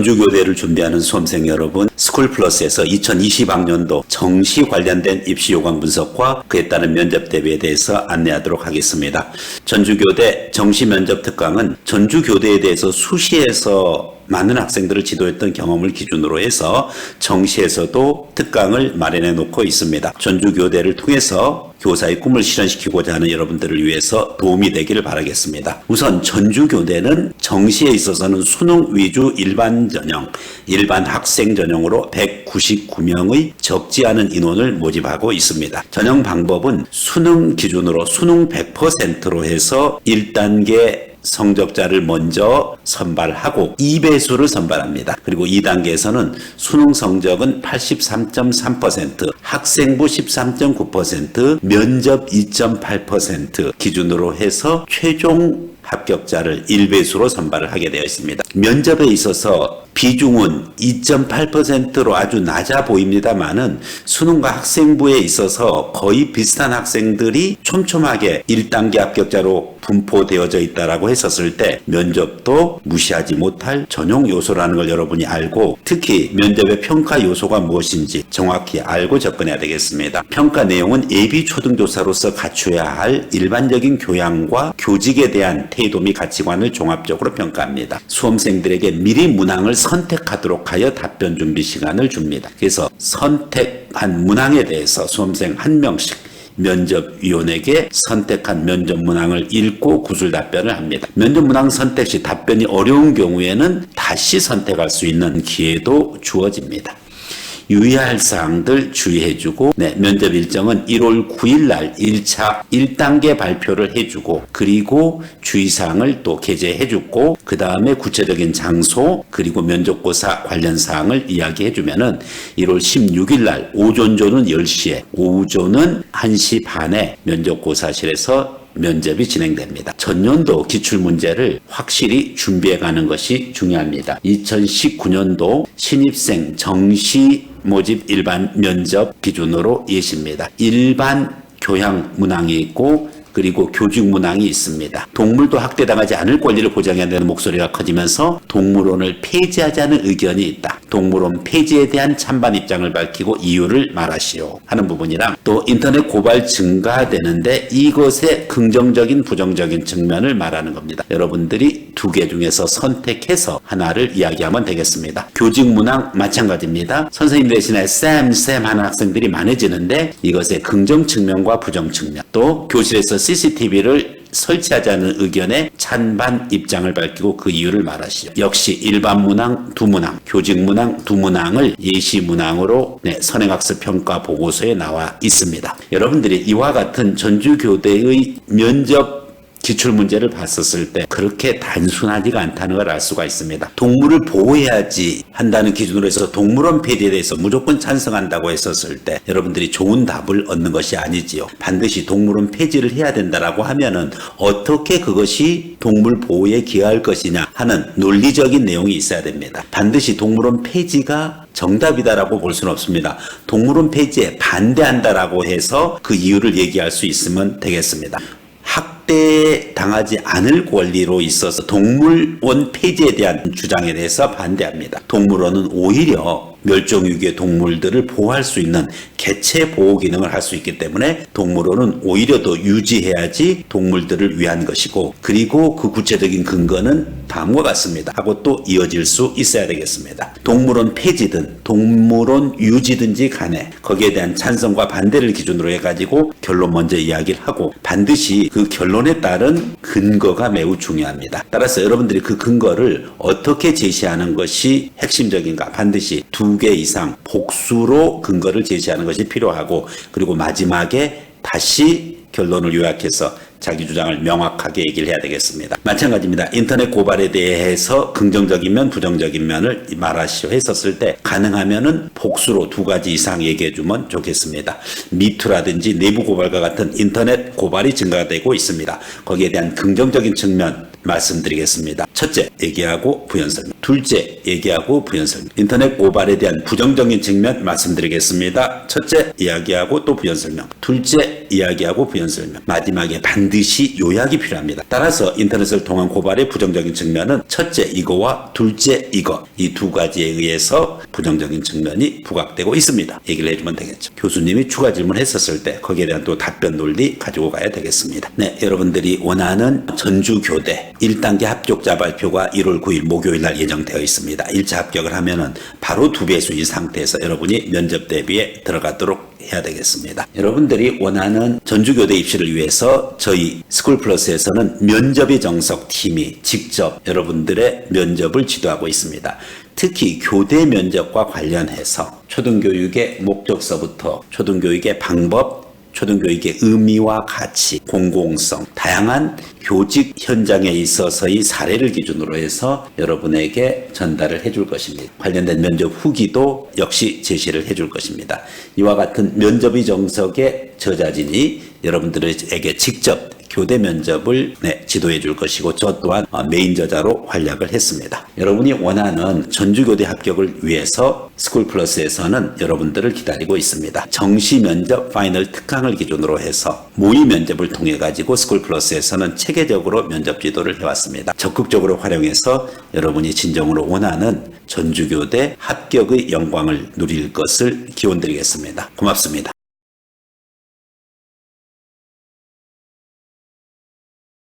전주교대를 준비하는 수험생 여러분, 스쿨플러스에서 2020학년도 정시 관련된 입시 요강 분석과 그에 따른 면접 대비에 대해서 안내하도록 하겠습니다. 전주교대 정시 면접 특강은 전주교대에 대해서 수시에서 많은 학생들을 지도했던 경험을 기준으로 해서 정시에서도 특강을 마련해 놓고 있습니다. 전주교대를 통해서 교사의 꿈을 실현시키고자 하는 여러분들을 위해서 도움이 되기를 바라겠습니다. 우선 전주교대는 정시에 있어서는 수능 위주 일반 전형, 일반 학생 전형으로 199명의 적지 않은 인원을 모집하고 있습니다. 전형 방법은 수능 기준으로 수능 100%로 해서 1단계 성적자를 먼저 선발하고 2배수를 선발합니다. 그리고 2단계에서는 수능 성적은 83.3%, 학생부 13.9%, 면접 2.8% 기준으로 해서 최종 합격자를 1배수로 선발을 하게 되어 있습니다. 면접에 있어서 비중은 2.8%로 아주 낮아 보입니다만은 수능과 학생부에 있어서 거의 비슷한 학생들이 촘촘하게 1단계 합격자로 분포되어져 있다라고 했었을 때 면접도 무시하지 못할 전용 요소라는 걸 여러분이 알고 특히 면접의 평가 요소가 무엇인지 정확히 알고 접근해야 되겠습니다. 평가 내용은 예비 초등교사로서 갖춰야 할 일반적인 교양과 교직에 대한 태도 및 가치관을 종합적으로 평가합니다. 수험생들에게 미리 문항을 선택하도록 하여 답변 준비 시간을 줍니다. 그래서 선택한 문항에 대해서 수험생 한 명씩 면접위원에게 선택한 면접 문항을 읽고 구술 답변을 합니다. 면접 문항 선택 시 답변이 어려운 경우에는 다시 선택할 수 있는 기회도 주어집니다. 유의할 사항들 주의해주고 면접 일정은 1월 9일 날 1차 1단계 발표를 해주고 그리고 주의사항을 또 게재해주고 그 다음에 구체적인 장소 그리고 면접고사 관련 사항을 이야기해주면은 1월 16일 날 오전조는 10시에 오후조는 1시 반에 면접고사실에서 면접이 진행됩니다. 전년도 기출문제를 확실히 준비해가는 것이 중요합니다. 2019년도 신입생 정시 모집 일반 면접 기준으로 예시입니다. 일반 교양 문항이 있고 그리고 교직 문항이 있습니다. 동물도 학대당하지 않을 권리를 보장해야 되는 목소리가 커지면서 동물원을 폐지하자는 의견이 있다. 동물원 폐지에 대한 찬반 입장을 밝히고 이유를 말하시오 하는 부분이랑 또 인터넷 고발 증가되는데 이것의 긍정적인 부정적인 측면을 말하는 겁니다. 여러분들이 두 개 중에서 선택해서 하나를 이야기하면 되겠습니다. 교직 문항 마찬가지입니다. 선생님 대신에 쌤 하는 학생들이 많아지는데 이것의 긍정 측면과 부정 측면 또 교실에서 CCTV를 설치하자는 의견에 찬반 입장을 밝히고 그 이유를 말하시오. 역시 일반 문항 두 문항, 교직 문항 두 문항을 예시 문항으로 선행학습 평가 보고서에 나와 있습니다. 여러분들이 이와 같은 전주교대의 면접 기출문제를 봤었을 때 그렇게 단순하지가 않다는 걸 알 수가 있습니다. 동물을 보호해야지 한다는 기준으로 해서 동물원 폐지에 대해서 무조건 찬성한다고 했었을 때 여러분들이 좋은 답을 얻는 것이 아니지요. 반드시 동물원 폐지를 해야 된다라고 하면은 어떻게 그것이 동물 보호에 기여할 것이냐 하는 논리적인 내용이 있어야 됩니다. 반드시 동물원 폐지가 정답이다라고 볼 수는 없습니다. 동물원 폐지에 반대한다라고 해서 그 이유를 얘기할 수 있으면 되겠습니다. 학대 당하지 않을 권리로 있어서 동물원 폐지에 대한 주장에 대해서 반대합니다. 동물원은 오히려 멸종위기의 동물들을 보호할 수 있는 개체 보호 기능을 할 수 있기 때문에 동물원은 오히려 더 유지해야지 동물들을 위한 것이고 그리고 그 구체적인 근거는 다음과 같습니다 하고 또 이어질 수 있어야 되겠습니다. 동물원 폐지든 동물원 유지든지 간에 거기에 대한 찬성과 반대를 기준으로 해가지고 결론 먼저 이야기를 하고 반드시 그 결론에 따른 근거가 매우 중요합니다. 따라서 여러분들이 그 근거를 어떻게 제시하는 것이 핵심적인가 반드시 2개 이상 복수로 근거를 제시하는 것이 필요하고 그리고 마지막에 다시 결론을 요약해서 자기 주장을 명확하게 얘기를 해야 되겠습니다. 마찬가지입니다. 인터넷 고발에 대해서 긍정적인 면, 부정적인 면을 말하시오 했었을 때 가능하면은 복수로 2가지 이상 얘기해 주면 좋겠습니다. 미투라든지 내부 고발과 같은 인터넷 고발이 증가되고 있습니다. 거기에 대한 긍정적인 측면 말씀드리겠습니다. 첫째, 얘기하고 부연 설명. 둘째, 얘기하고 부연 설명. 인터넷 고발에 대한 부정적인 측면 말씀드리겠습니다. 첫째, 이야기하고 또 부연 설명. 둘째, 이야기하고 부연 설명. 마지막에 반드시 요약이 필요합니다. 따라서 인터넷을 통한 고발의 부정적인 측면은 첫째 이거와 둘째 이거, 이 두 가지에 의해서 부정적인 측면이 부각되고 있습니다. 얘기를 해주면 되겠죠. 교수님이 추가 질문했었을 때 거기에 대한 또 답변 논리 가지고 가야 되겠습니다. 네, 여러분들이 원하는 전주교대 1단계 합격자 발표가 1월 9일 목요일 날 예정되어 있습니다. 1차 합격을 하면은 바로 2배수인 상태에서 여러분이 면접 대비에 들어가도록 해야 되겠습니다. 여러분들이 원하는 전주교대 입시를 위해서 저희 스쿨플러스에서는 면접의 정석 팀이 직접 여러분들의 면접을 지도하고 있습니다. 특히 교대 면접과 관련해서 초등교육의 목적서부터 초등교육의 방법, 초등교육의 의미와 가치, 공공성, 다양한 교직 현장에 있어서의 사례를 기준으로 해서 여러분에게 전달을 해줄 것입니다. 관련된 면접 후기도 역시 제시를 해줄 것입니다. 이와 같은 면접의 정석의 저자진이 여러분들에게 직접 교대 면접을 지도해 줄 것이고 저 또한 메인 저자로 활약을 했습니다. 여러분이 원하는 전주교대 합격을 위해서 스쿨플러스에서는 여러분들을 기다리고 있습니다. 정시 면접 파이널 특강을 기준으로 해서 모의 면접을 통해 가지고 스쿨플러스에서는 체계적으로 면접 지도를 해왔습니다. 적극적으로 활용해서 여러분이 진정으로 원하는 전주교대 합격의 영광을 누릴 것을 기원드리겠습니다. 고맙습니다.